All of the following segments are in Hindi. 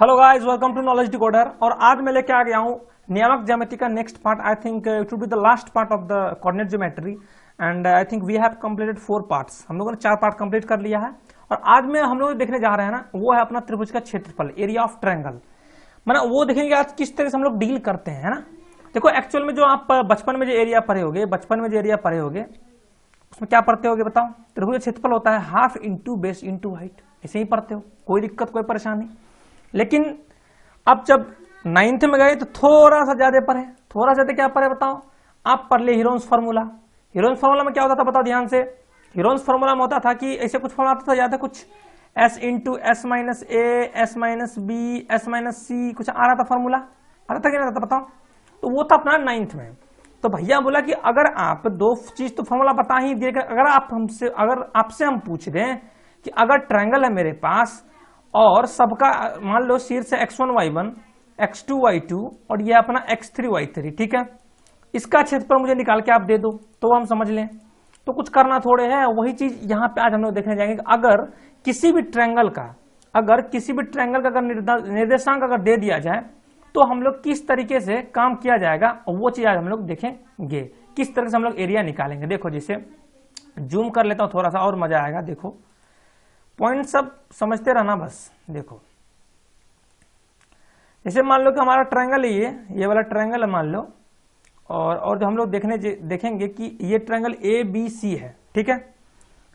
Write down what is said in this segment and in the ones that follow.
Hello guys, welcome to Knowledge Decoder. और आज मैं लेके आ गया हूँ नियामक ज्योमेट्री का next part. I think it will be the last part of the coordinate geometry and I think we have completed 4 parts. हम लोगों ने 4 पार्ट कंप्लीट कर लिया है और आज में हम लोग देखने जा रहे हैं ना, वो है अपना त्रिभुज का क्षेत्रफल, एरिया ऑफ ट्रायंगल। मतलब वो देखेंगे आज किस तरह से हम लोग डील करते हैं, है ना। देखो एक्चुअल में जो आप बचपन में जो एरिया पढ़े होगे, उसमें क्या पढ़ते होगे बताओ? त्रिभुज क्षेत्रफल होता है half into base into height, ऐसे ही पढ़ते हो, कोई दिक्कत कोई परेशानी। लेकिन अब जब 9th में गए तो थोड़ा सा ज्यादा पढ़े, थोड़ा सा क्या पढ़े बताओ? आप पढ़ ले हीरोन्स फार्मूला। हीरोन्स फार्मूला में क्या होता था बताओ ध्यान से? हीरोन्स फार्मूला में होता था कि ऐसे कुछ फॉर्मूला आता था, याद है कुछ? s into S minus A, S minus B, S minus C, कुछ आ रहा था फॉर्मूला, आता था कि नहीं आता था बताओ? तो वो था अपना 9th में। तो भैया बोला कि अगर आप दो चीज तो फॉर्मूला बता ही दिए, अगर आपसे हम पूछ दें कि अगर ट्रायंगल है मेरे पास और सबका मान लो शीर्ष x1 y1, x2 y2 और ये अपना x3 y3, ठीक है, इसका क्षेत्रफल मुझे निकाल के आप दे दो तो हम समझ लें। तो कुछ करना थोड़े है, वही चीज यहाँ पे आज हम लोग देखने जाएंगे कि अगर किसी भी ट्रायंगल का अगर निर्देशांक अगर दे दिया जाए तो हम लोग किस तरीके से काम किया जाएगा, वो चीज आज हम लोग देखेंगे। किस तरह से हम लोग एरिया निकालेंगे। देखो जैसे जूम कर लेता हूं थोड़ा सा और मजा आएगा। देखो पॉइंट सब समझते रहना बस। देखो जैसे मान लो कि हमारा ट्रायंगल है, ये वाला ट्रायंगल है मान लो, और जो हम लोग देखेंगे कि ये ट्रायंगल ए बी सी है, ठीक है।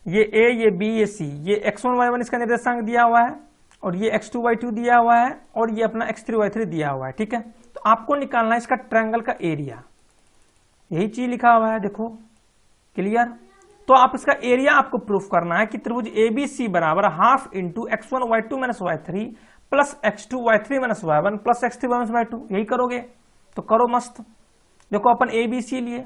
ये ए, ये बी, ये सी, ये x1 y1 इसका निर्देशांक दिया हुआ है और ये x2 y2 दिया हुआ है और ये अपना x3 y3 दिया हुआ है, ठीक है। तो आपको निकालना है इसका ट्रायंगल का एरिया, यही चीज लिखा हुआ है, देखो क्लियर। तो आप इसका एरिया आपको प्रूफ करना है कि त्रिभुज एबीसी बराबर half into x1 y2 minus y3 plus x2 y3 minus y1 plus x3 minus y2। यही करोगे तो करो मस्त। देखो अपन एबीसी लिए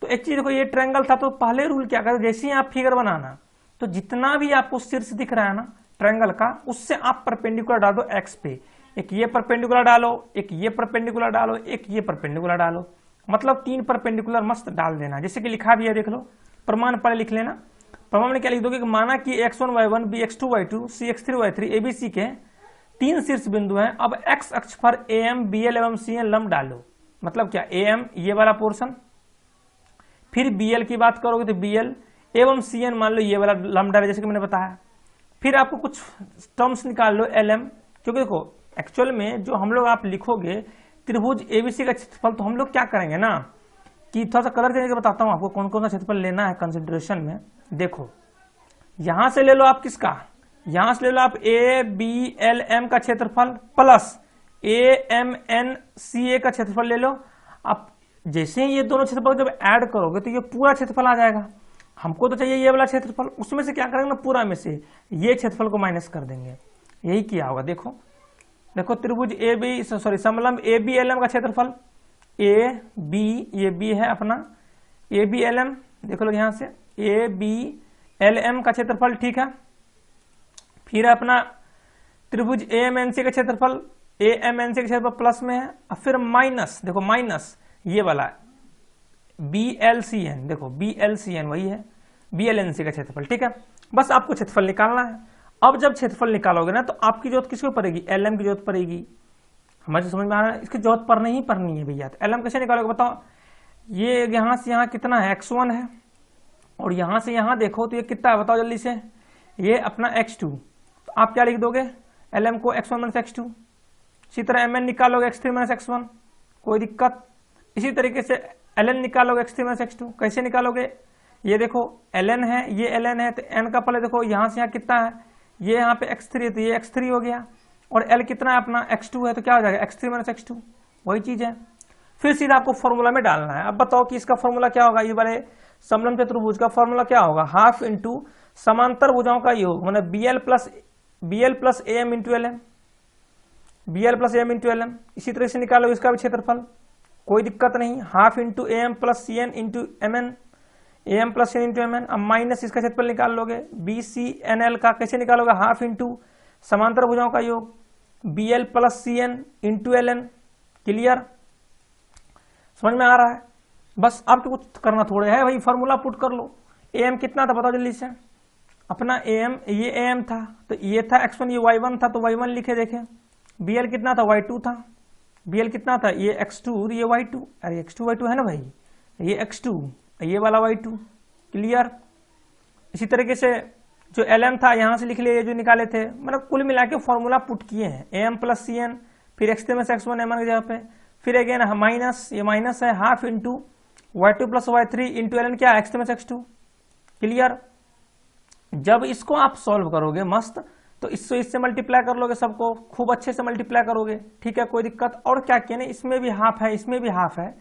तो एक चीज देखो, ये ट्रायंगल था तो पहले रूल क्या करते, जैसे ही आप फिगर बनाना तो जितना भी आपको शीर्ष दिख रहा है ना ट्रायंगल का, उससे आप परपेंडिकुलर डाल दो x पे। एक ये परपेंडिकुलर डालो, एक ये परपेंडिकुलर डालो, एक ये परपेंडिकुलर डालो, मतलब 3 परपेंडिकुलर मस्त डाल देना। जैसे कि लिखा भी है, देख लो, प्रमाण पढ़े लिख लेना। प्रमाण में क्या लिख दोगे कि माना कि x1 y1 b x2 y2 c x3 y3 abc के 3 शीर्ष बिंदु हैं। अब x अक्ष पर am bl एवं cn लंब डालो। मतलब क्या, am ये वाला पोर्शन, फिर bl की बात करोगे तो bl एवं cn मान लो ये वाला लंब डाले, जैसे कि मैंने बताया। फिर आपको कुछ टर्म्स निकाल लो lm, क्योंकि देखो एक्चुअल में जो हम लोग आप लिखोगे त्रिभुज एबीसी का क्षेत्रफल, तो हम लोग क्या करेंगे ना कि थोड़ा सा कलर देने के बताता हूं आपको कौन कौन सा क्षेत्रफल लेना है कंसिडरेशन में। देखो यहां से ले लो आप किसका, यहां से ले लो आप ए बी एल एम का क्षेत्रफल plus A M N C A का क्षेत्रफल ले लो। आप जैसे ही ये दोनों क्षेत्रफल जब ऐड करोगे तो ये पूरा क्षेत्रफल आ जाएगा। हमको तो चाहिए ये वाला क्षेत्रफल, उसमें से क्या करेंगे ना, पूरा में से ये क्षेत्रफल को माइनस कर देंगे। यही किया होगा। देखो त्रिभुज ए बी समलंब ए बी एल एम का क्षेत्रफल ए बी, ये बी है अपना ए बी एल एम, देखो लोग यहां से ए बी एल एम का क्षेत्रफल, ठीक है। फिर अपना त्रिभुज ए एम एन सी का क्षेत्रफल, ए एम एन सी का क्षेत्रफल प्लस में है, और फिर माइनस, देखो माइनस ये वाला बी एल सी एन, देखो बी एल सी एन वही है बी एल एन सी का क्षेत्रफल, ठीक है। बस आपको क्षेत्रफल निकालना है। अब जब क्षेत्रफल निकालोगे ना तो आपकी जरूरत किसको पड़ेगी, एल एम की जरूरत पड़ेगी। हमारे समझ में आ रहा है, इसकी जरूरत पड़नी ही पड़नी है भैया। तो एल एम कैसे निकालोगे बताओ? ये यहां से यहां कितना है, x1 है, और यहां से यहां देखो तो ये कितना है बताओ जल्दी से, ये अपना x2। तो आप क्या लिख दोगे, एल एम को x1 माइनस x2। इसी तरह एम एन निकालोगे x3 माइनस x1, कोई दिक्कत। इसी तरीके से एल एन निकालोगे x3 माइनस x2। कैसे निकालोगे, ये देखो एल एन है, ये एल एन है, तो एन का पहले देखो यहां से यहां कितना है, ये यहाँ पे x3 है तो ये x3 हो गया, और l कितना है अपना x2 है, तो क्या हो जाएगा x3 माइनस x2, वही चीज है। फिर सीधा आपको फॉर्मूला में डालना है। अब बताओ कि इसका फॉर्मूला क्या होगा, ये वाले समलंब चतुर्भुज का फॉर्मूला क्या होगा, हाफ इंटू समांतर भुजाओं का योग, मतलब bl plus am into L M, bl plus am into L M. इसी तरह से निकालो इसका भी क्षेत्रफल, कोई दिक्कत नहीं, half into am plus cn into mn, am plus cn into mn। अब माइनस इसका क्षेत्रफल निकाल लोगे bcnl का, कैसे निकालोगे, हाफ इंटू समांतर भुजाओं का योग bl plus cn into ln। Clear, समझ में आ रहा है? बस अब तो कुछ करना थोड़े है भाई, फॉर्मूला पुट कर लो। am कितना था बताओ जल्दी से, अपना am, ये am था तो ये था x1, ये y1 था तो y1 लिखे, देखें bl कितना था, y2 था, bl कितना था, ये x2 और ये y2, अरे x2 y2 है ना भाई, ये x2 ये वाला y2, क्लियर। इसी तरीके से जो ln था यहाँ से लिख लिए, जो निकाले थे, मतलब कुल मिला के फॉर्मूला पुट किए हैं, am प्लस सी एन, फिर x3 में से x1 mn की जगह पे, फिर अगेन माइनस, ये माइनस है, half into y2 plus y3 into ln क्या, x3 में से x2, क्लियर। जब इसको आप सॉल्व करोगे मस्त, तो इससे मल्टीप्लाई कर लोगे, सबको खूब अच्छे से मल्टीप्लाई करोगे, ठीक है, कोई दिक्कत। और क्या किया ना, इसमें भी हाफ है, इसमें भी हाफ है,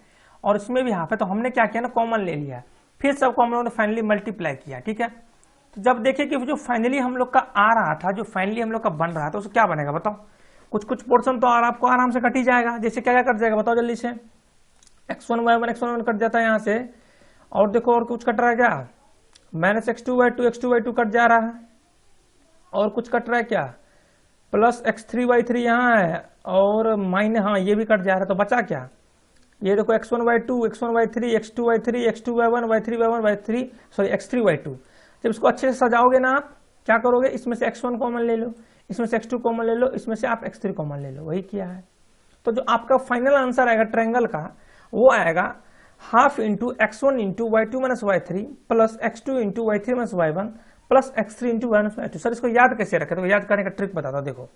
और इसमें भी हाफ है, तो हमने क्या किया ना, कॉमन ले लिया, फिर सबको हम लोगों ने फाइनली मल्टीप्लाई किया, ठीक है। तो जब देखिए कि जो फाइनली हम लोग का आ रहा था, जो फाइनली हम लोग का बन रहा था, उसको क्या बनेगा बताओ। कुछ पोर्शन तो आपको आराम से कट ही जाएगा, जैसे क्या क्या कट जाएगा बताओ जल्दी से, x1 y1 कट जाता है यहाँ से, और देखो और कुछ कट रहा है क्या, माइनस x2 y2 कट जा रहा है, और कुछ कट रहा है क्या, प्लस x3 y3 यहाँ है, और माइनस, हाँ ये भी कट जा रहा है, तो बचा क्या, ये देखो x1 y2 x2 y3 x2 y1 y3 sorry x3 y2। जब इसको अच्छे से सजाओगे ना, आप क्या करोगे, इसमें से x1 कॉमन ले लो, इसमें से x2 कॉमन ले लो, इसमें से आप x3 कॉमन ले लो, वही किया है। तो जो आपका फाइनल आंसर आएगा ट्रायंगल का, वो आएगा half into x1 into y2 minus y3 plus x2 into y3 minus y1 plus x3 into y minus y2। Sir इसको याद कैसे रखे, तो याद करने का ट्रिक बताता हूं।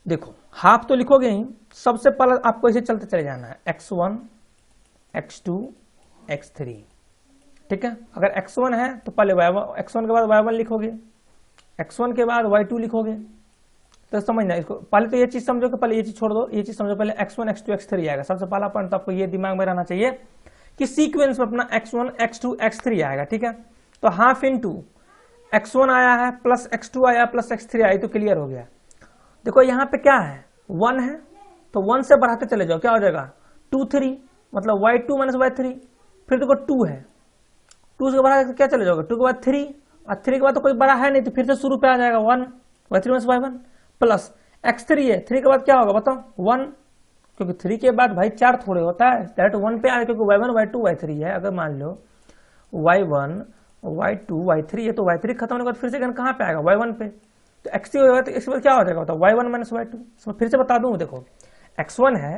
देखो हाफ तो लिखोगे ही, सबसे पहले आपको इसे चलते चले जाना है, x1 x2 x3, ठीक है। अगर x1 है तो पहले y1, x1 के बाद y1 लिखोगे, x1 के बाद y2 लिखोगे, तो समझना इसको। पहले तो ये चीज समझो कि पहले ये चीज छोड़ दो, ये चीज समझो, पहले x1 x2 x3 आएगा। सबसे पहला पॉइंट तो आपको ये दिमाग में रहना चाहिए कि सीक्वेंस में अपना x1 x2 x3 आएगा, ठीक है। तो हाफ इंटू x1 आया है प्लस x2 आया प्लस x3 आया, तो क्लियर हो गया। देखो यहाँ पे क्या है, 1 है, तो 1 से बढ़ाते चले जाओ, क्या हो जाएगा 2 3, मतलब y2 माइनस y3, फिर देखो 2 है, 2 से बढ़ा क्या चले जाओगे, 2 के बाद 3, और 3 के बाद तो कोई बड़ा है नहीं, तो फिर से शुरू पे आ जाएगा 1 y3 minus y1 plus x3 है, 3 के बाद क्या होगा बताओ 1, क्योंकि 3 के बाद भाई 4 थोड़े होता है, डायरेक्ट 1 पे आ गया, क्योंकि y1 y2 y3 है। अगर मान लो y1 y2 y3 है, तो y3 खत्म होने के बाद फिर से कहाँ पे आएगा y1 पे, तो x3 होगा, तो इसके बाद क्या हो जाएगा बताओ y1 माइनस y2। फिर से बता दूं, देखो x1 है,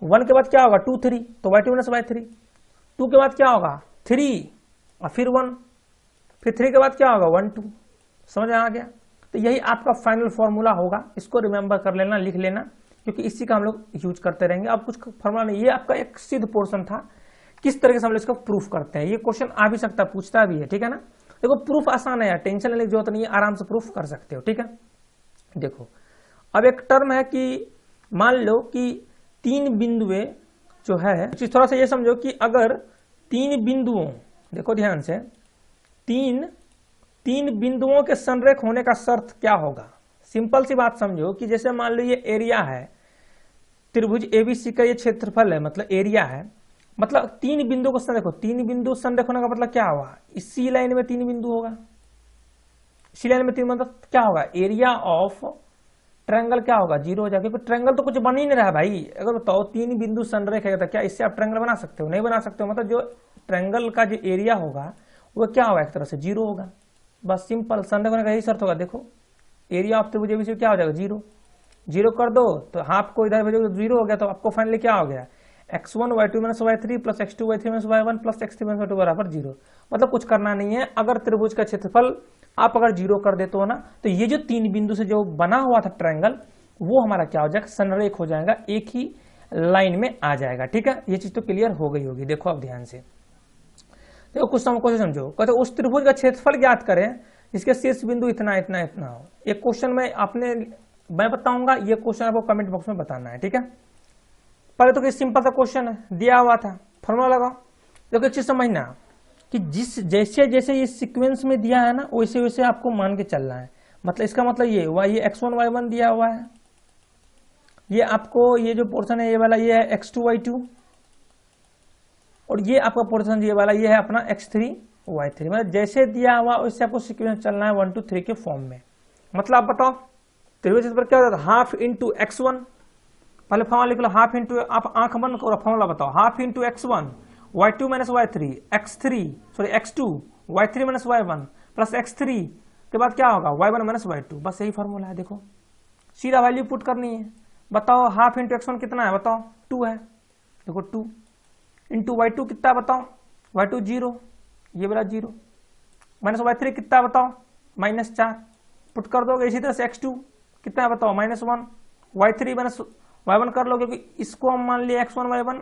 1 के बाद क्या होगा 2 3, तो y2 माइनस y3, 2 के बाद क्या होगा 3 और फिर 1, फिर 3 के बाद क्या होगा 1 2, समझ आ गया। तो यही आपका फाइनल फॉर्मूला होगा, इसको रिमेंबर कर लेना, लिख लेना, क्योंकि इसी का हम लोग यूज करते रहेंगे। अब कुछ फॉर्मूला नहीं, ये आपका एक सिद्ध पोर्शन था, किस तरीके से हम लोग इसको प्रूफ करते हैं। ये क्वेश्चन आ भी सकता है, पूछता भी है, ठीक है ना। देखो प्रूफ आसान है यार, टेंशन लेने की जरूरत नहीं है, आराम से प्रूफ कर सकते हो, ठीक है। देखो अब एक टर्म है कि मान लो कि 3 बिंदुएं जो है, थोड़ा सा ये समझो कि अगर 3 बिंदुओं, देखो ध्यान से, 3 बिंदुओं के संरेख होने का शर्त क्या होगा। सिंपल सी बात समझो कि जैसे मान लो ये एरिया है, त्रिभुज एबीसी का ये क्षेत्रफल है, मतलब एरिया है, मतलब 3 बिंदु को देखो, 3 बिंदु संरेख होने का मतलब क्या हुआ, इसी लाइन में 3 बिंदु होगा, इसी लाइन में 3 मतलब क्या होगा, एरिया ऑफ ट्रायंगल क्या होगा 0 हो जाएगा, क्योंकि ट्रायंगल तो कुछ बन ही नहीं रहा भाई। अगर बताओ 3 बिंदु संरेख है, तो क्या इससे आप ट्रायंगल बना सकते हो, नहीं बना सकते हो। मतलब जो ट्रायंगल का जो एरिया होगा वो क्या होगा, एक तरह से 0 होगा, बस सिंपल। संरेख होने का यही शर्त होगा। देखो एरिया ऑफ त्रिभुज एबीसी क्या हो जाएगा 0, 0 कर दो तो हाफ को इधर भेजोगे 0 हो गया, तो आपको फाइनली क्या हो गया x1 y2 minus y3 plus x2 y3 minus y1 plus x3 minus y2 बराबर 0। मतलब कुछ करना नहीं है, अगर त्रिभुज का क्षेत्रफल आप अगर 0 कर देते हो ना, तो ये जो 3 बिंदु से जो बना हुआ था ट्रायंगल, वो हमारा क्या हो जाएगा, संरेख हो जाएगा, एक ही लाइन में आ जाएगा, ठीक है। ये चीज तो क्लियर हो गई होगी। देखो अब ध्यान से देखो, कुछ समझो, कहते उस त्रिभुज का क्षेत्रफल ज्ञात करें जिसके शीर्ष बिंदु इतना इतना इतना हो। एक क्वेश्चन में मैं बताऊंगा, ये क्वेश्चन आपको कमेंट बॉक्स में बताना है, ठीक है। पहले तो सिंपल सा क्वेश्चन है, दिया हुआ था, फॉर्मूला लगाओ। देखो एक चीज समझना कि जैसे जैसे ये सीक्वेंस में दिया है ना, वैसे वैसे आपको मान के चलना है। मतलब इसका मतलब ये हुआ, ये x1 y1 दिया हुआ है, ये आपको ये जो पोर्शन है ये वाला, ये है x2 y2, और ये आपका पोर्शन ये वाला ये है अपना x3 y3। मतलब जैसे दिया हुआ वैसे आपको सीक्वेंस चलना है 1 2 3 के फॉर्म में। मतलब आप बताओ त्रिभुज पर क्या होता है, हाफ इंटू x1, पहले फॉर्मूला लिख लो, हाफ इंटू, आप आंख बंद करो, फॉर्मूला बताओ, half into x1 y2 minus y3 x2 y3 minus y1 plus x3 के बाद क्या होगा y1 माइनस y2, बस यही फॉर्मूला है। देखो सीधा वैल्यू पुट करनी है। बताओ हाफ इंटू x1 कितना है, बताओ 2 है, देखो 2 इंटू y2 कितना है बताओ, y2 0, ये वाला 0, माइनस y3 कितना है बताओ, -4 पुट कर दोगे। इसी तरह से x2 कितना है बताओ, -1, y3 माइनस y1 कर लो, क्योंकि इसको हम मान लिया x1 y1,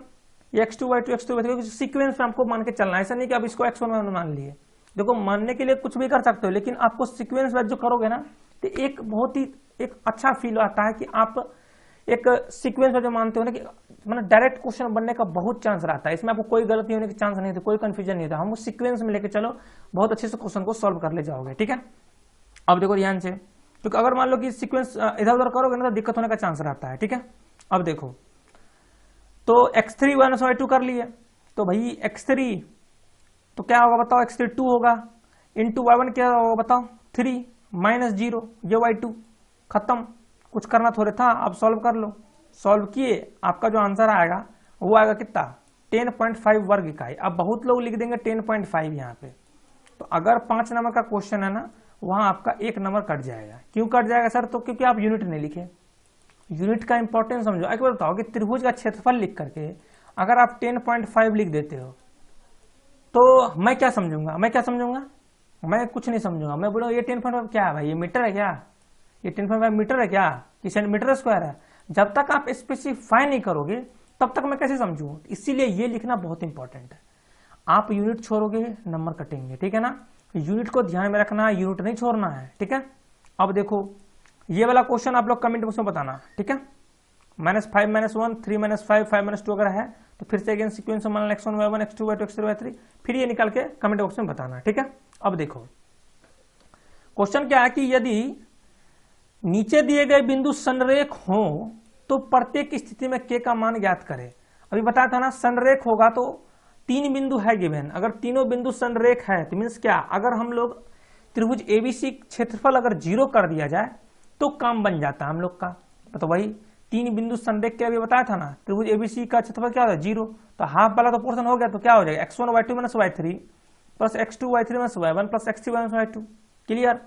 ये x2 y2 x2 y3, sequence में आपको मान के चलना है। ऐसा नहीं कि आप इसको x1 y1 मान लिए। देखो मानने के लिए कुछ भी कर सकते हो, लेकिन आपको सीक्वेंस वाइज जो करोगे ना तो एक बहुत ही एक अच्छा फील आता है कि आप एक सीक्वेंस में जो मानते हो ना कि मतलब डायरेक्ट क्वेश्चन बनने का बहुत चांस रहता है। इसमें आपको कोई गलती होने की चांस नहीं होती, कोई कंफ्यूजन नहीं होता। हमको सीक्वेंस में लेके चलो, बहुत अच्छे से क्वेश्चन को सॉल्व कर ले जाओगे। ठीक है, अब देखो ध्यान से, क्योंकि अगर मान लो कि सीक्वेंस इधर उधर करोगे ना तो दिक्कत होने का चांस रहता है। ठीक है, अब देखो तो x3 माइनस y2 कर लिए, तो भाई x3 तो क्या होगा बताओ, x3 2 होगा, इंटू y1 क्या होगा बताओ 3, -0, ये y2, खत्म, कुछ करना थोड़े था। अब सॉल्व कर लो, सॉल्व किए, आपका जो आंसर आएगा वो आएगा कितना, 10.5 वर्ग इकाई। अब बहुत लोग लिख देंगे 10.5 यहाँ पे, तो अगर 5 नंबर का क्वेश्चन है ना, वहां आपका 1 नंबर कट जाएगा। क्यों कट जाएगा सर, तो क्योंकि आप यूनिट नहीं लिखे। यूनिट का इंपॉर्टेंस समझो। एक बार बताओ कि त्रिभुज का क्षेत्रफल लिख करके अगर आप 10.5 लिख देते हो तो मैं क्या समझूंगा, मैं कुछ नहीं समझूंगा। मैं बोलूँ ये 10.5 क्या है भाई, ये मीटर है क्या, ये 10.5 मीटर है क्या, कि सेंटीमीटर स्क्वायर है। जब तक आप स्पेसिफाई नहीं करोगे तब तक मैं कैसे समझूं। इसीलिए ये लिखना बहुत इंपॉर्टेंट है। आप यूनिट छोड़ोगे नंबर कटेंगे, ठीक है ना। यूनिट को ध्यान में रखना, यूनिट नहीं छोड़ना है, ठीक है। अब देखो ये वाला क्वेश्चन आप लोग कमेंट बॉक्स में बताना, ठीक है। -5 -1 3 -5 5 -2 अगर है तो फिर से अगेन सीक्वेंस मान लो x1 y1 x2 y2 x3 y3, फिर ये निकाल के कमेंट बॉक्स में बताना, ठीक है। अब देखो क्वेश्चन क्या है कि यदि नीचे दिए गए बिंदु संरेख हो तो प्रत्येक स्थिति में k का मान ज्ञात करें। अभी बताया था ना, संरेख होगा तो 3 बिंदु है गिवन, अगर तीनों बिंदु संरेख है तो मीन्स क्या, अगर हम लोग त्रिभुज एबीसी क्षेत्रफल अगर 0 कर दिया जाए तो काम बन जाता है हम लोग का। तो वही 3 बिंदु संरेख के अभी बताया था ना, त्रिभुज एबीसी का क्षेत्रफल क्या होता है 0, तो हाफ वाला तो पोर्शन हो गया, तो क्या हो जाएगा x1 y2 minus y3 plus x2 y3 minus y1 plus x3 minus y2। Clear.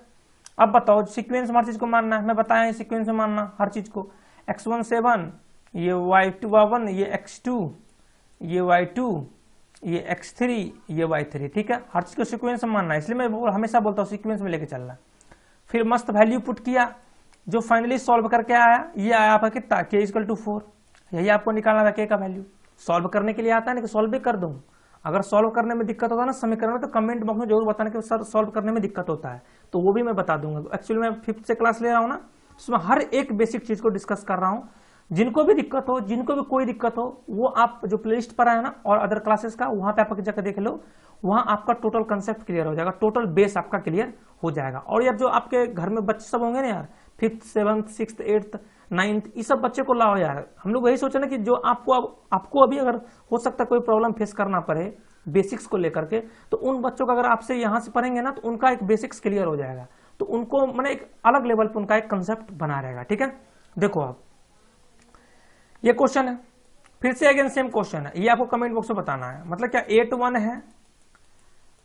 अब बताओ सीक्वेंस में हर चीज को मानना है, मैं बताया सीक्वेंस में मानना हर चीज को। x1 7, ये y2 y1, ये x2, ये y2, ये x3, ये y3, ठीक है। हर चीज को सीक्वेंस में मानना है, इसलिए मैं हमेशा बोलता हूँ सीक्वेंस में लेके चलना। फिर मस्त वैल्यू पुट किया, जो फाइनली सॉल्व करके आया ये आया आपका कितना k = 4। यही आपको निकालना था k का वैल्यू। सॉल्व करने के लिए आता है ना कि सॉल्व भी कर दूं। अगर सॉल्व करने में दिक्कत होता है ना समीकरण में, तो कमेंट बॉक्स में जरूर बताना कि सर सॉल्व करने में दिक्कत होता है, तो वो भी मैं बता दूंगा। एक्चुअली मैं 5th से क्लास ले रहा हूँ ना, उसमें हर एक बेसिक चीज को डिस्कस कर रहा हूँ। जिनको भी दिक्कत हो, जिनको भी कोई दिक्कत हो, वो आप जो प्लेलिस्ट पर है ना और अदर क्लासेस का, वहां पे आप जाकर देख लो, वहां आपका टोटल कंसेप्ट क्लियर हो जाएगा, टोटल बेस आपका क्लियर हो जाएगा। और यार जो आपके घर में बच्चे सब होंगे ना यार, 5th 7th 6th 8th 9th, ये सब बच्चे को लाओ यार। हम लोग वही सोचे ना कि जो आपको अभी अगर हो सकता है कोई प्रॉब्लम फेस करना पड़े बेसिक्स को लेकर के, तो उन बच्चों का अगर आपसे यहाँ से पढ़ेंगे ना तो उनका एक बेसिक्स क्लियर हो जाएगा, तो उनको मैंने एक अलग लेवल पे उनका एक कंसेप्ट बना रहेगा, ठीक है। देखो अब ये क्वेश्चन है, फिर से अगेन सेम क्वेश्चन है, ये आपको कमेंट बॉक्स में बताना है। मतलब क्या 8 1 है,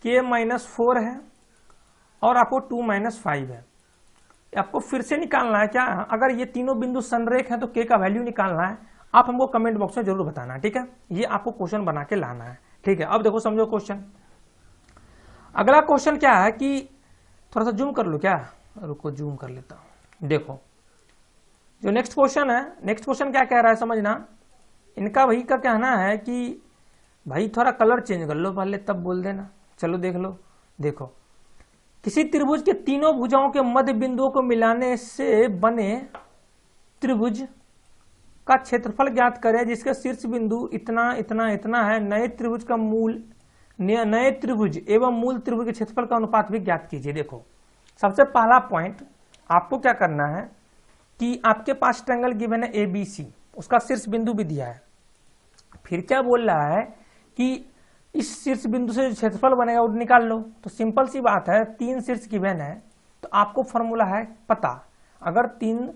k - 4 है और आपको 2 - 5 है। आपको फिर से निकालना है क्या, अगर ये तीनों बिंदु संरेख है तो k का वैल्यू निकालना है। आप हमको कमेंट बॉक्स में जरूर बताना है, ठीक है। ये आपको क्वेश्चन बना के लाना है, ठीक है। अब देखो समझो क्वेश्चन। अगला क्वेश्चन क्या है कि थोड़ा सा जूम कर लो क्या, रुको जूम कर लेता हूं। देखो जो नेक्स्ट क्वेश्चन है, नेक्स्ट क्वेश्चन क्या कह रहा है समझना। इनका भाई का कहना है कि भाई थोड़ा कलर चेंज कर लो पहले तब बोल देना। चलो देख लो। देखो किसी त्रिभुज के तीनों भुजाओं के मध्य बिंदुओं को मिलाने से बने त्रिभुज का क्षेत्रफल ज्ञात करें जिसके शीर्ष बिंदु इतना इतना इतना है। नए त्रिभुज का नए त्रिभुज एवं मूल त्रिभुज के क्षेत्रफल का अनुपात भी ज्ञात कीजिए। देखो सबसे पहला पॉइंट आपको क्या करना है कि आपके पास ट्रायंगल गिवन है ABC, उसका शीर्ष बिंदु भी दिया है। फिर क्या बोल रहा है कि इस शीर्ष बिंदु से जो क्षेत्रफल बनेगा वो निकाल लो। तो सिंपल सी बात है, 3 शीर्ष गिवन है तो आपको फॉर्मूला है पता। अगर 3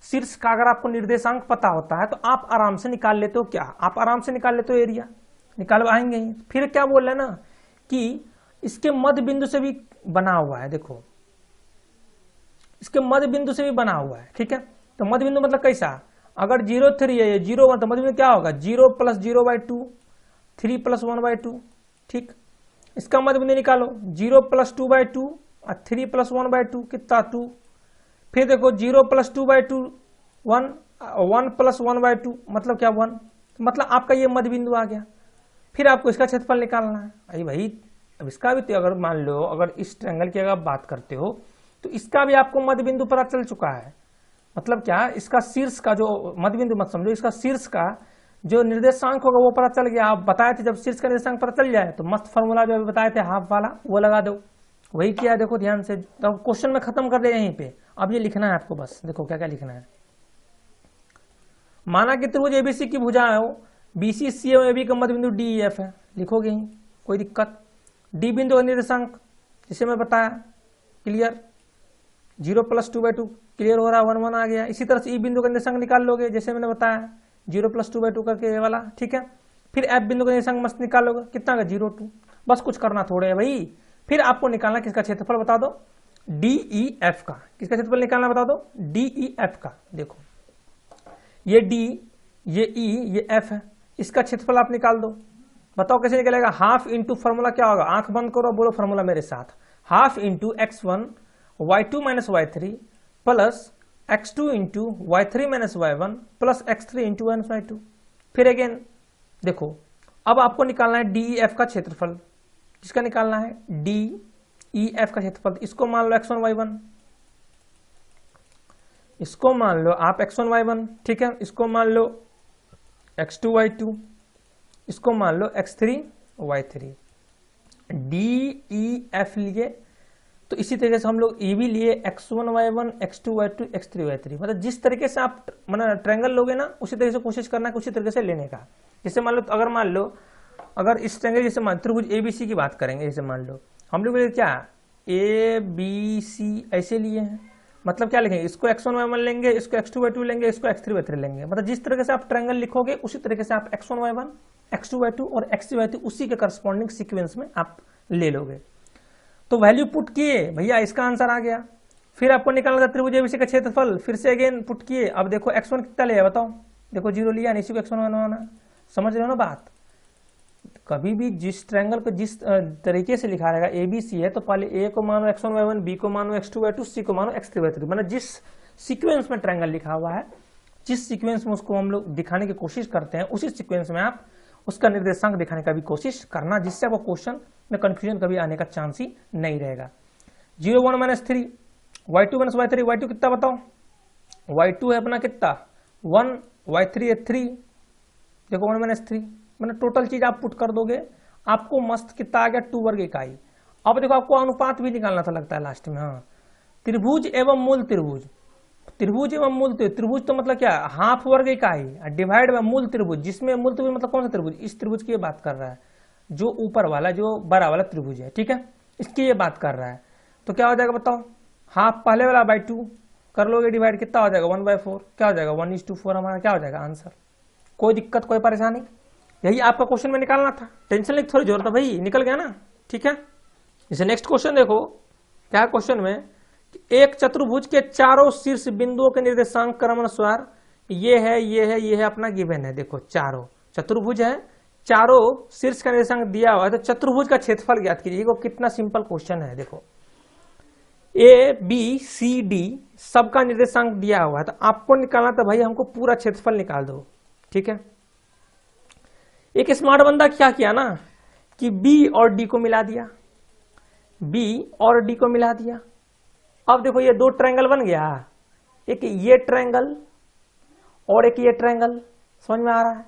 शीर्ष का अगर आपको निर्देशांक पता होता है तो आप आराम से निकाल लेते हो। क्या आप आराम से निकाल लेते हो, एरिया निकाल आएंगे ही। फिर क्या बोल रहे हैं ना कि इसके मध्य बिंदु से भी बना हुआ है। देखो इसके मध्य बिंदु से भी बना हुआ है, ठीक है। तो मध्य बिंदु मतलब कैसा, अगर 0 3 है, 0 1, तो मध्य बिंदु क्या होगा 0 + 0/2, 3 + 1/2। ठीक, इसका मध्य बिंदु निकालो 0 + 2/2 और 3 + 1/2 कितना 2। फिर देखो 0 + 2/2 1, 1 + 1/2 मतलब क्या 1, मतलब आपका ये मध्य बिंदु आ गया। फिर आपको इसका क्षेत्रफल निकालना है। अरे भाई अब इसका भी, तो अगर मान लो अगर इस ट्रायंगल की अगर आप बात करते हो तो इसका भी आपको मध्य बिंदु पता चल चुका है। मतलब क्या, इसका शीर्ष का जो मध्य बिंदु मत समझो, इसका शीर्ष का जो निर्देशांक होगा वो पता चल गया। आप बताए थे जब शीर्ष का निर्देशांक पता चल जाए तो मस्त फॉर्मूला जो बताए थे हाफ वाला वो लगा दो, वही किया। देखो ध्यान से, तो क्वेश्चन में खत्म कर दे यहीं पे। अब ये लिखना है आपको, बस देखो क्या क्या लिखना है। माना कि त्रिभुज एबीसी की भुजा हो, बीसी सी एवं एबी का मध्य बिंदु डी ई एफ है, लिखोगे ही, कोई दिक्कत। डी बिंदु का निर्देशांक जिसे मैं बताया, क्लियर, 0 + 2/2 क्लियर हो रहा, 1 1 आ गया। इसी तरह से ई बिंदु का निर्देशांक निकाल लोगे जैसे मैंने बताया, 0 + 2/2 करके ये वाला, ठीक है। फिर एफ बिंदु का निर्देशांक मस्त निकाल लोगे, कितना का 0 2, बस कुछ करना थोड़े है भाई। फिर आपको निकालना किसका क्षेत्रफल बता दो, डी ई एफ का। किसका क्षेत्रफल निकालना बता दो, डी ई एफ का। देखो ये डी, ये ई, ये एफ है, इसका क्षेत्रफल आप निकाल दो। बताओ कैसे निकलेगा, हाफ इंटू फॉर्मूला क्या होगा, आंख बंद करो बोलो फॉर्मूला मेरे साथ, half into x1 y2 - y3 plus x2 into y3 - y1 plus x3 into y2। फिर अगेन देखो, अब आपको निकालना है डी ई एफ का क्षेत्रफल। किसका निकालना है, डी ई एफ का क्षेत्रफल। इसको मान लो x1 y1, इसको मान लो आप x1 y1, ठीक है। इसको मान लो x2 y2, इसको मान लो x3 y3। D E F लिए, तो इसी तरीके से हम लोग ए भी लिए, x1 y1, x2 y2, x3 y3। मतलब जिस तरीके से आप मतलब ट्रायंगल लोगे ना, उसी तरीके से कोशिश करना है उसी तरीके से लेने का। जैसे मान लो, अगर मान लो अगर इस ट्रायंगल जैसे मान त्रिभुज एबीसी की बात करेंगे, जैसे मान लो हम लोग क्या ए बी सी ऐसे लिए हैं, मतलब क्या लिखेंगे, इसको x1 y1 लेंगे, इसको x2 y2 लेंगे, इसको x3 y3 लेंगे। मतलब जिस तरीके से आप ट्रायंगल लिखोगे उसी तरीके से आप x1 y1, x2 y2 और x3 y3 उसी के करस्पॉन्डिंग सीक्वेंस में आप ले लोगे। तो वैल्यू पुट किए भैया, इसका आंसर आ गया। फिर आपको निकालना था त्रिभुज एबीसी का क्षेत्रफल, फिर से अगेन पुट किए। अब देखो x1 कितना लिया बताओ, देखो 0 लिया, इसी को x1 बनवाना। समझ रहे हो ना बात। कभी भी जिस ट्रायंगल को जिस तरीके से लिखा रहेगा एबीसी है, तो पहले ए को मानो x1 y1, बी को मानो x2 y2, सी को मानो x3 y3। मतलब जिस सीक्वेंस में ट्रायंगल लिखा हुआ है, जिस सीक्वेंस में उसको हम लोग दिखाने की कोशिश करते हैं, उसी सीक्वेंस में आप उसका निर्देशांक दिखाने का भी कोशिश करना, जिससे आपको क्वेश्चन में कंफ्यूजन कभी आने का चांस ही नहीं रहेगा। 0 1 - 3 y2 - y3, y2 कितना बताओ, y2 है अपना कितना 1, y3 है 3, देखो 1 - 3, मैंने टोटल चीज आप पुट कर दोगे, आपको मस्त कितना आ गया 2 वर्ग इकाई। अब देखो आपको अनुपात भी निकालना था लगता है लास्ट में। हाँ, त्रिभुज एवं मूल त्रिभुज, त्रिभुज एवं मूल त्रिभुज तो मतलब क्या, हाफ वर्ग इकाई डिवाइड बाय मूल त्रिभुज, जिसमें मूल त्रिभुज मतलब कौन सा त्रिभुज, इस त्रिभुज की बात कर रहा है, जो ऊपर वाला जो बड़ा वाला त्रिभुज है, ठीक है, इसकी ये बात कर रहा है। तो क्या हो जाएगा बताओ, हाफ पहले वाला बाय 2 कर लोगे डिवाइड, कितना हो जाएगा 1/4, क्या हो जाएगा 1:4 हमारा क्या हो जाएगा आंसर। कोई दिक्कत कोई परेशानी, यही आपका क्वेश्चन में निकालना था, टेंशन लेके थोड़ी जरूरत है भाई, निकल गया ना, ठीक है। जैसे नेक्स्ट क्वेश्चन देखो क्या है क्वेश्चन में, एक चतुर्भुज के चारों शीर्ष बिंदुओं के निर्देशांक क्रमानुसार ये है, ये है, ये है, अपना गिवन है। देखो चारों चतुर्भुज है, चारों शीर्ष का निर्देशांक दिया हुआ है, तो चतुर्भुज का क्षेत्रफल ज्ञात कीजिए। कितना सिंपल क्वेश्चन है, देखो ए बी सी डी सबका निर्देशांक दिया हुआ है, तो आपको निकालना था भाई, हमको पूरा क्षेत्रफल निकाल दो, ठीक है। एक स्मार्ट बंदा क्या किया ना कि बी और डी को मिला दिया, बी और डी को मिला दिया। अब देखो ये दो ट्रायंगल बन गया, एक ये ट्रायंगल और एक ये ट्रायंगल, समझ में आ रहा है।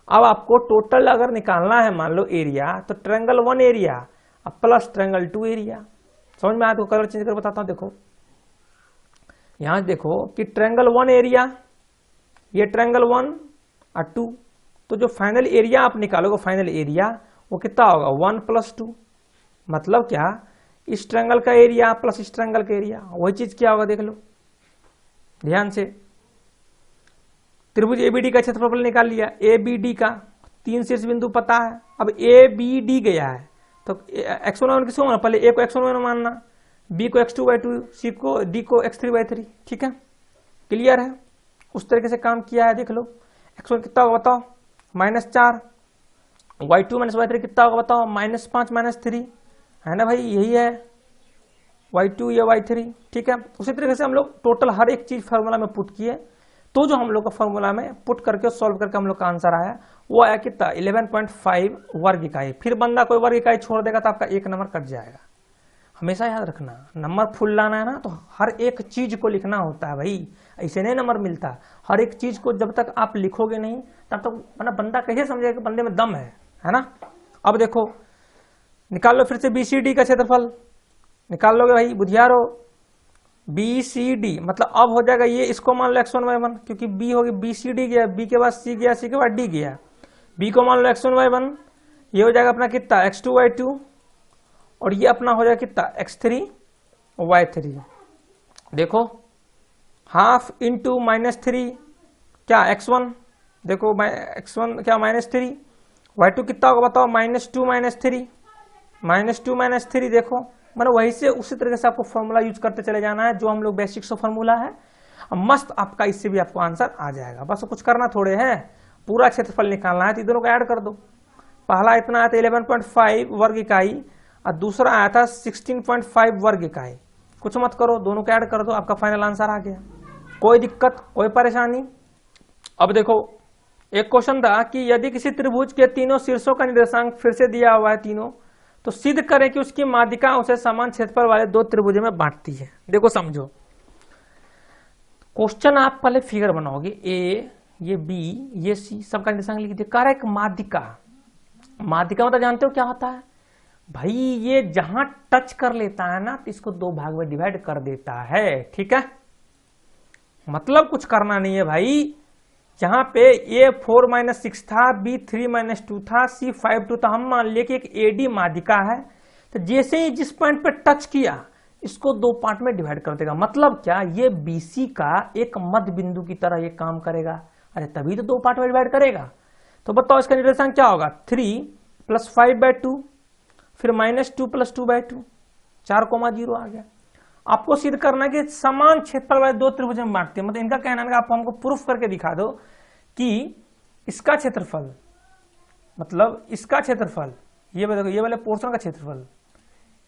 अब आपको टोटल अगर निकालना है मान लो एरिया, तो ट्रायंगल 1 एरिया अब प्लस ट्रायंगल 2 एरिया, समझ में आया। तो कलर चेंज कर बताता हूं, देखो यहां देखो कि ट्रायंगल 1 एरिया, ये ट्रायंगल 1 और 2, तो जो फाइनल एरिया आप निकालोगे, फाइनल एरिया वो कितना होगा 1 + 2, मतलब क्या, इस ट्रायंगल का एरिया प्लस इस ट्रायंगल का एरिया, वही चीज क्या होगा देख लो ध्यान से। त्रिभुज एबीडी का क्षेत्रफल निकाल लिया, एबीडी का 3 शीर्ष बिंदु पता है। अब एबीडी गया है, तो x1 y1 किसको मानना, पहले ए को x1 y1 मानना, बी को x2 y2, सी को डी को x3 y3, ठीक है, क्लियर है। उस तरीके से काम किया है। देख लो x1 कितना होगा बताओ, -4, y2 माइनस y3 कितना होगा बताओ, -5 -3, है ना भाई, यही है y2 या y3, ठीक है। उसी तरीके से हम लोग टोटल हर एक चीज फार्मूला में पुट किए, तो जो हम लोग का फार्मूला में पुट करके सॉल्व करके हम लोग का आंसर आया वो आया कितना 11.5 वर्ग इकाई। फिर बंदा कोई वर्ग इकाई छोड़ देगा तो आपका एक नंबर कट जाएगा। हमेशा याद रखना, नंबर फुल लाना है ना तो हर एक चीज को लिखना होता है भाई, ऐसे नहीं नंबर मिलता। हर एक चीज को जब तक आप लिखोगे नहीं तब तक मतलब बंदा कैसे समझेगा कि बंदे में दम है ना। अब देखो निकाल लो फिर से BCD का क्षेत्रफल, निकाल लोगे भाई बुधियारो। BCD मतलब अब हो जाएगा ये, इसको मान लो x1 y1, क्योंकि B होगी BCD गया, B के बाद C गया, C के बाद D गया, B को मान लो x1 y1, ये हो जाएगा अपना कितना x2 y2, और ये अपना हो जाएगा कितना x3 y3। देखो हाफ इंटू -3 क्या x1, देखो x1 क्या -3, y2 कितना होगा बताओ -2 -3, देखो मतलब वही से उसी तरीके से आपको फॉर्मूला यूज करते चले जाना है, जो हम लोग बेसिक्स फॉर्मूला है। मस्त आपका इससे भी आपको आंसर आ जाएगा। बस कुछ करना थोड़े है, पूरा क्षेत्रफल निकालना है तो दोनों को ऐड कर दो। पहला इतना आया था 11.5 वर्ग इकाई और दूसरा आया था 16.5 वर्ग इकाई। कुछ मत करो, दोनों को ऐड कर दो, आपका फाइनल आंसर आ गया। कोई दिक्कत कोई परेशानी। अब देखो एक क्वेश्चन था कि यदि किसी त्रिभुज के तीनों शीर्षों का निर्देशांक फिर से दिया हुआ है तीनों, तो सिद्ध करें कि उसकी माध्यिका उसे समान क्षेत्रफल वाले दो त्रिभुजों में बांटती है। देखो समझो क्वेश्चन, आप पहले फिगर बनाओगे, ए ये बी ये सी, सबका निर्देशांक लिख दिया। कार्य एक माध्यिका, माध्यिका मतलब जानते हो क्या होता है भाई, ये जहां टच कर लेता है ना तो इसको दो भाग में डिवाइड कर देता है, ठीक है। मतलब कुछ करना नहीं है भाई, जहां पे A 4 - 6 था, B 3 - 2 था, C 5 2 था, हम मान लिया कि एक AD माध्यिका है, तो जैसे ही जिस पॉइंट पे टच किया इसको दो पार्ट में डिवाइड कर देगा। मतलब क्या, ये BC का एक मध्य बिंदु की तरह ये काम करेगा। अरे तभी तो दो पार्ट में डिवाइड करेगा। तो बताओ इसका निर्देशांक क्या होगा, 3 + 5/2, फिर -2 + 2/2, 4,0 आ गया। आपको सिद्ध करना है कि समान क्षेत्रफल वाले दो त्रिभुज में बांटते हैं। मतलब इनका कहना है कि आप हमको प्रूफ करके दिखा दो कि इसका क्षेत्रफल, मतलब इसका क्षेत्रफल, ये देखो ये वाले पोर्शन का क्षेत्रफल,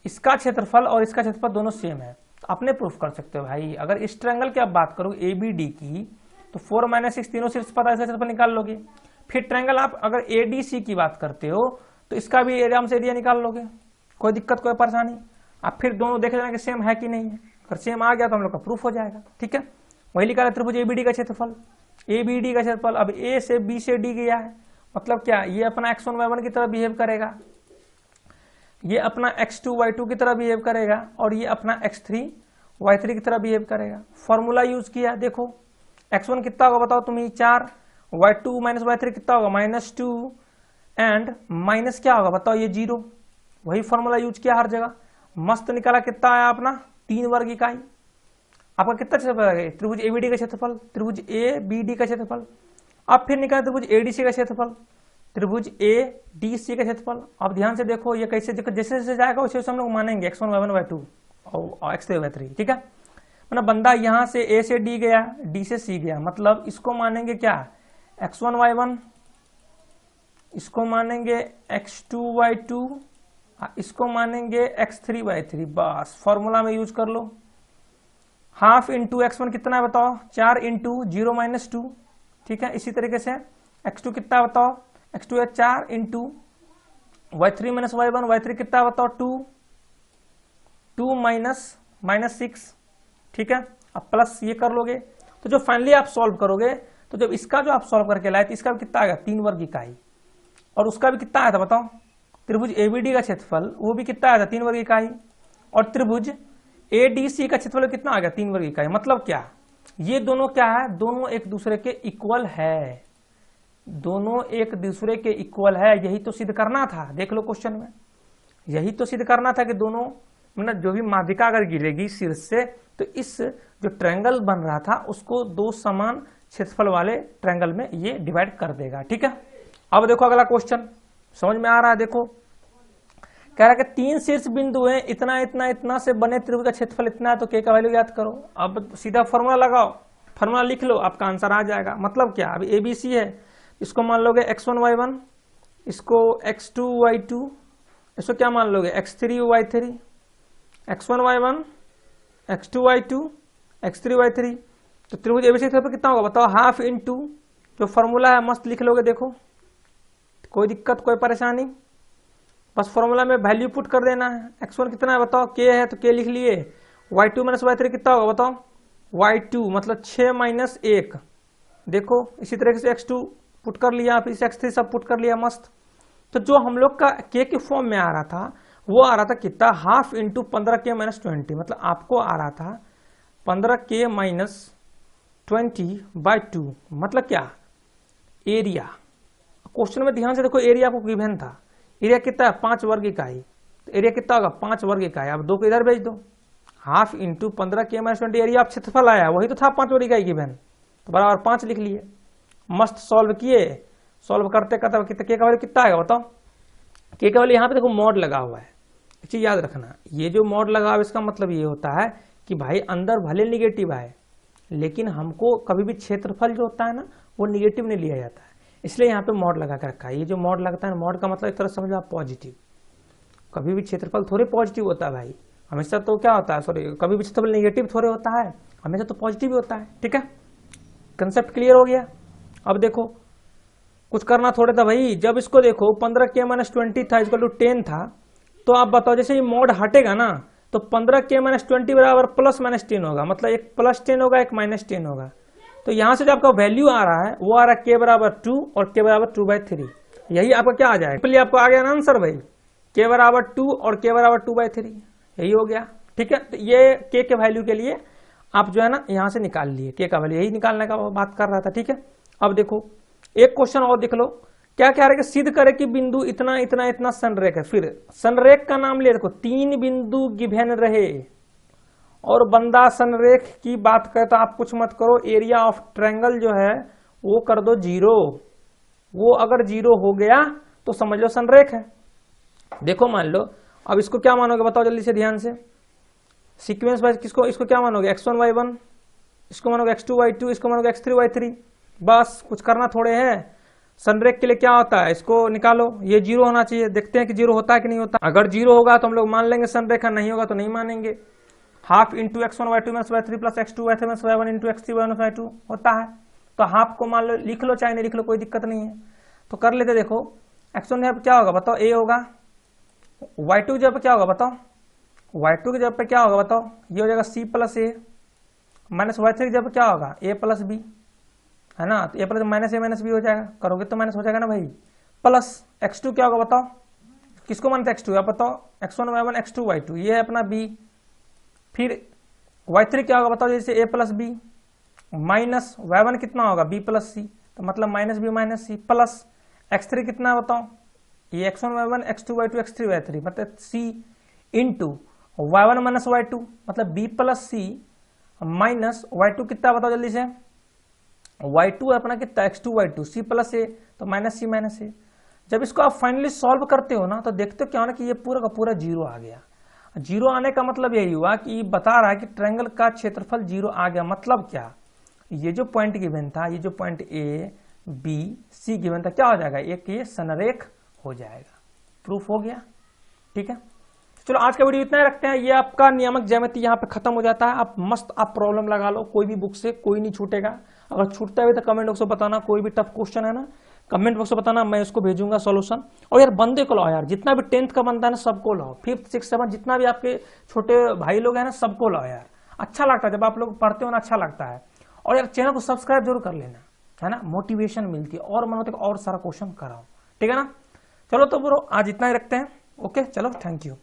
इसका क्षेत्रफल और इसका क्षेत्रफल दोनों सेम है। तो आपने प्रूफ कर सकते हो भाई। अगर इस ट्रायंगल की आप बात करो ABD की, तो 4 - 6 तीनों शीर्ष पता है, इसका क्षेत्रफल निकाल लोगे। फिर ट्रायंगल आप अगर ADC की बात करते हो तो इसका भी आराम से एरिया निकाल लोगे, कोई दिक्कत कोई परेशानी। आप फिर दोनों देखे जाना कि सेम है कि नहीं है, अगर सेम आ गया तो हम लोग का प्रूफ हो जाएगा, ठीक है। वही लिखा है त्रिभुज ABD का क्षेत्रफल, ABD का क्षेत्रफल अब A से B से D गया है, मतलब क्या, ये अपना x1 y1 की तरह बिहेव करेगा, ये अपना x2 y2 की तरह बिहेव करेगा, और ये अपना x3 y3 की तरह बिहेव करेगा। फॉर्मूला यूज किया, देखो x1 कितना होगा बताओ तुम ही 4, y2 - y3 कितना होगा -2, एंड माइनस क्या होगा बताओ ये 0। वही फॉर्मूला यूज किया हर जगह, मस्त निकाला। कितना आया अपना 3 वर्ग इकाई। आपका कितना क्षेत्रफल है, त्रिभुज ABD का क्षेत्रफल, त्रिभुज ABD का क्षेत्रफल। अब फिर निकाला त्रिभुज ADC का क्षेत्रफल, त्रिभुज ADC का क्षेत्रफल। अब ध्यान से देखो ये कैसे, देखो जैसे जैसे जाएगा वैसे हम लोग मानेंगे x1 y1 y2 और x3 y3, ठीक है। मतलब बंदा यहां से A से D गया, D से C गया, मतलब इसको मानेंगे क्या x1 y1, इसको मानेंगे x2 y2, इसको मानेंगे x3 y3। बस फॉर्मूला में यूज कर लो। हाफ इंटू x1 कितना है बताओ, 4 इंटू 0 - 2, ठीक है। इसी तरीके से x2 कितना बताओ, x2 है 4 इंटू y3 - y1, y3 कितना बताओ 2 -6, ठीक है। अब प्लस ये कर लोगे तो जो फाइनली आप सॉल्व करोगे, तो जब इसका जो आप सॉल्व करके लाए तो इसका भी कितना आएगा 3 वर्ग इकाई, और उसका भी कितना आया था बताओ, त्रिभुज ABD का क्षेत्रफल वो भी कितना आया था 3 वर्ग इकाई, और त्रिभुज ADC का क्षेत्रफल कितना आ गया 3 वर्ग इकाई। मतलब क्या, ये दोनों क्या है, दोनों एक दूसरे के इक्वल है, दोनों एक दूसरे के इक्वल है। यही तो सिद्ध करना था, देख लो क्वेश्चन में, यही तो सिद्ध करना था कि दोनों मतलब जो भी माध्यिका अगर गिरेगी शीर्ष से तो इस जो ट्रायंगल बन रहा था उसको दो समान क्षेत्रफल वाले ट्रायंगल में ये डिवाइड कर देगा, ठीक है। अब देखो अगला क्वेश्चन समझ में आ रहा है। देखो कह रहा है कि 3 शीर्ष बिंदु है, इतना इतना इतना से बने त्रिभुज का क्षेत्रफल इतना है, तो k का वैल्यू याद करो। अब सीधा फॉर्मूला लगाओ, फॉर्मूला लिख लो, आपका आंसर आ जाएगा। मतलब क्या, अभी ए बी सी है, इसको मान लोगे x1 y1, इसको x2 y2, इसको क्या मान लोगे x3 y3, x1 y1, x2 y2, x3 y3। तो त्रिभुज एबीसी पर कितना होगा बताओ, हाफ इंटू जो फॉर्मूला है मस्त लिख लोगे। देखो कोई दिक्कत कोई परेशानी, बस फॉर्मूला में वैल्यू पुट कर देना है। x1 कितना है बताओ, k है तो k लिख लिए, y2 माइनस y3 कितना होगा बताओ, y2 मतलब 6 माइनस 1। देखो इसी तरीके से x2 पुट कर लिया, फिर x3 सब पुट कर लिया मस्त। तो जो हम लोग का k के फॉर्म में आ रहा था वो आ रहा था कितना, हाफ इंटू 15k माइनस 20। मतलब आपको आ रहा था 15k माइनस 20/2। मतलब क्या, एरिया। क्वेश्चन में ध्यान से देखो, एरिया को गिवन था, एरिया कितना है 5 वर्ग इकाई। तो एरिया कितना होगा 5 वर्ग इकाई। अब 2 को इधर भेज दो, half into 15k minus 20 area, आप क्षेत्रफल आया वही तो था 5 वर्ग इकाई गिवन, तो बराबर 5 लिख लिए। मस्त सॉल्व किए, सॉल्व करते करते कितना के का वैल्यू कितना आएगा बताओ। के का वैल्यू यहाँ पे देखो मॉड लगा हुआ है, एक चीज याद रखना, ये जो मॉड लगा हुआ है इसका मतलब ये होता है कि भाई अंदर भले निगेटिव आए लेकिन हमको कभी भी क्षेत्रफल जो होता है ना वो निगेटिव नहीं लिया जाता है, इसलिए यहाँ पे मॉड लगा के रखा है। ये जो मॉड लगता है, मॉड का मतलब एक तरह समझो आप पॉजिटिव। कभी भी क्षेत्रफल थोड़े पॉजिटिव होता है भाई, हमेशा तो क्या होता है, सॉरी कभी भी क्षेत्रफल नेगेटिव थोड़े होता है, हमेशा तो पॉजिटिव ही होता है। ठीक है, कंसेप्ट क्लियर हो गया। अब देखो कुछ करना थोड़े था भाई, जब इसको देखो 15k माइनस 20 था इसको 10 था, तो आप बताओ जैसे ये मॉड हटेगा ना तो 15k माइनस 20 बराबर प्लस माइनस 10 होगा, मतलब एक प्लस 10 होगा एक माइनस 10 होगा। तो यहां से जो आपका वैल्यू आ रहा है वो आ रहा है k बराबर 2 और k बराबर 2/3। यही आपका क्या आ जाएगा, सिंपली आपको आ गया ना आंसर भाई, k बराबर 2 और k बराबर 2/3, यही हो गया। ठीक है, तो ये k के वैल्यू के लिए आप जो है ना यहां से निकाल लिए, k का वैल्यू यही निकालने का बात कर रहा था। ठीक है, अब देखो एक क्वेश्चन और देख लो, क्या कह रहे हैं कि सिद्ध करे कि बिंदु इतना इतना इतना संरेख है। फिर संरेख का नाम ले, देखो 3 बिंदु गिवन रहे और बंदा संरेख की बात करे तो आप कुछ मत करो, एरिया ऑफ ट्रायंगल जो है वो कर दो 0। वो अगर 0 हो गया तो समझ लो संरेख है। देखो मान लो, अब इसको क्या मानोगे बताओ जल्दी से ध्यान से, सीक्वेंस वाइज किसको, इसको क्या मानोगे x1 y1, इसको मानोगे x2 y2, इसको मानोगे x3 y3। बस कुछ करना थोड़े है। संरेख के लिए क्या होता है, इसको निकालो, ये 0 होना चाहिए, देखते हैं कि 0 होता है कि नहीं होता। अगर 0 होगा तो हम लोग मान लेंगे संरेखा, नहीं होगा तो नहीं मानेंगे। Half into x1 y2 minus y3 plus x2 y3 minus y1 into x3 minus y2 होता है। तो हाफ को मान लो, लिख लो चाहे नहीं लिख लो कोई दिक्कत नहीं है। तो कर लेते, देखो x1 यहाँ पे क्या होगा बताओ, a होगा, y2 की जगह पे क्या होगा बताओ, y2 की जगह पे क्या होगा बताओ, ये हो जाएगा c plus a, minus y3 की जगह पे क्या होगा a प्लस b, है ना। तो a प्लस माइनस a हो जाएगा, करोगे तो माइनस हो जाएगा ना भाई। प्लस x2 क्या होगा बताओ, किसको मानते x2, आप बताओ x1 y1 x2 y2, ये है अपना b। फिर y3 क्या होगा बताओ, जैसे a plus b, minus y1 कितना होगा b प्लस c, तो मतलब minus b minus c, plus x3 कितना है बताओ, ये x1 y1 x2 y2 x3 y3 मतलब c into y1 minus y2 मतलब b plus c minus y2 कितना बताओ जल्दी से, y2 अपना कितना x2 y2 c plus a, तो माइनस c। जब इसको आप फाइनली सॉल्व करते हो ना तो देखते हो क्या होना कि ये पूरा का पूरा 0 आ गया। 0 आने का मतलब यही हुआ कि बता रहा है कि ट्रायंगल का क्षेत्रफल 0 आ गया। मतलब क्या, ये जो पॉइंट गिवन था, ये जो point a b c given था, क्या हो जाएगा, एक ये संरेख हो जाएगा। प्रूफ हो गया। ठीक है, चलो आज का वीडियो इतना ही रखते हैं। ये आपका नियामक ज्यामिति यहाँ पे खत्म हो जाता है। आप मस्त आप प्रॉब्लम लगा लो कोई भी बुक से, कोई नहीं छूटेगा। अगर छूटता है तो कमेंट बॉक्स में बताना, कोई भी टफ क्वेश्चन है ना कमेंट बॉक्स में बताना, मैं उसको भेजूंगा सॉल्यूशन। और यार बंदे को लाओ यार, जितना भी 10th का बनता है ना सबको लाओ, 5th 6th 7th जितना भी आपके छोटे भाई लोग हैं ना सबको लाओ यार। अच्छा लगता है जब आप लोग पढ़ते हो ना, अच्छा लगता है। और यार चैनल को सब्सक्राइब जरूर कर लेना, है ना, मोटिवेशन मिलती है और मन होता है और सारा क्वेश्चन कराओ। ठीक है ना, चलो तो ब्रो आज इतना ही रखते हैं। ओके चलो, थैंक यू।